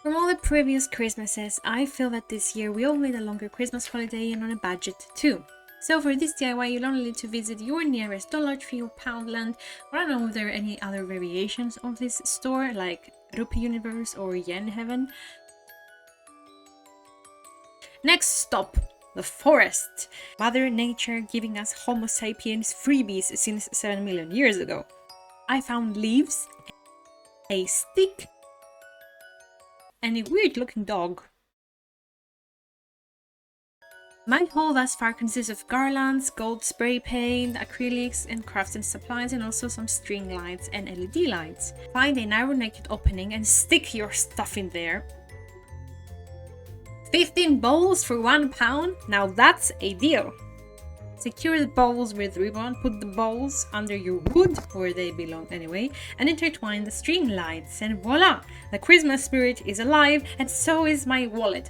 From all the previous Christmases, I feel that this year we all need a longer Christmas holiday and on a budget too. So for this DIY, you'll only need to visit your nearest Dollar Tree or Poundland, or I don't know if there are any other variations of this store, like Rupee Universe or Yen Heaven. Next stop, the forest. Mother Nature giving us Homo sapiens freebies since 7 million years ago. I found leaves, a stick, and a weird looking dog. My haul thus far consists of garlands, gold spray paint, acrylics and crafting supplies, and also some string lights and LED lights. Find a narrow naked opening and stick your stuff in there. 15 bowls for £1, now that's a deal. Secure the bowls with ribbon, put the bowls under your wood, where they belong anyway, and intertwine the string lights, and voila! The Christmas spirit is alive, and so is my wallet.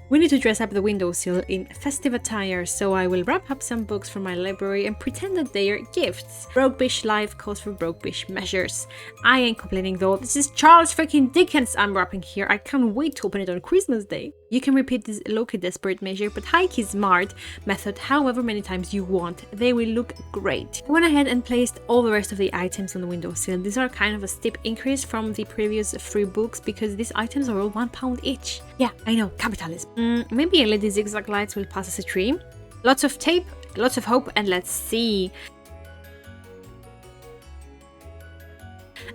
We need to dress up the windowsill in festive attire, so I will wrap up some books from my library and pretend that they are gifts. Broke Bish life calls for broke Bish measures. I ain't complaining though, this is Charles freaking Dickens I'm wrapping here. I can't wait to open it on Christmas Day. You can repeat this low-key desperate measure but high-key smart method however many times you want. They will look great. I went ahead and placed all the rest of the items on the windowsill. These are kind of a steep increase from the previous 3 books because these items are all £1 each. Yeah, I know, capitalism. Maybe LED zigzag lights will pass as a tree. Lots of tape, lots of hope, and let's see.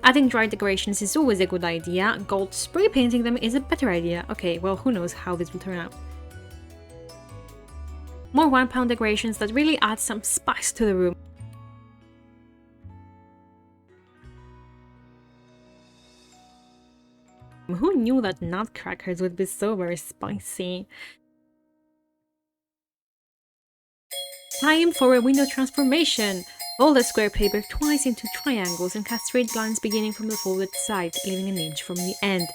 Adding dry decorations is always a good idea. Gold spray painting them is a better idea. Okay, well, who knows how this will turn out. More £1 decorations that really add some spice to the room. Who knew that nutcrackers would be so very spicy? Time for a window transformation! Fold the square paper twice into triangles and cast straight lines beginning from the folded side, leaving an inch from the end.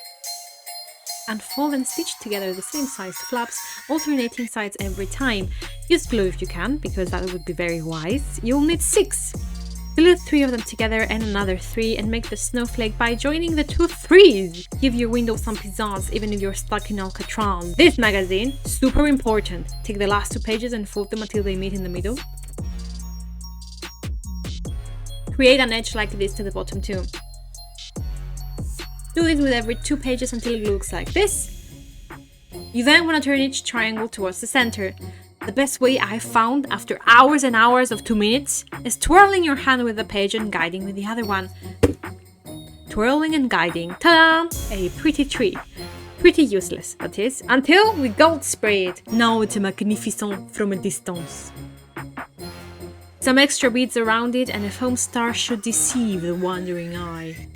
Unfold and stitch together the same sized flaps, alternating sides every time. Use glue if you can, because that would be very wise. You'll need 6! Glue 3 of them together and another 3 and make the snowflake by joining the 2 3s. Give your window some pizzazz even if you're stuck in Alcatraz. This magazine, super important. Take the last 2 pages and fold them until they meet in the middle. Create an edge like this to the bottom too. Do this with every 2 pages until it looks like this. You then want to turn each triangle towards the center. The best way I've found after hours and hours of 2 minutes is twirling your hand with the page and guiding with the other one. Twirling and guiding. Ta-da! A pretty tree. Pretty useless, that is, until we gold spray it. Now it's magnificent from a distance. Some extra beads around it and a foam star should deceive the wandering eye.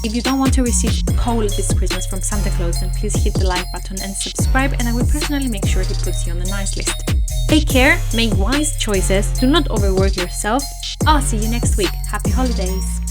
If you don't want to receive a call this Christmas from Santa Claus, then please hit the like button and subscribe, and I will personally make sure he puts you on the nice list. Take care, make wise choices, do not overwork yourself. I'll see you next week. Happy holidays!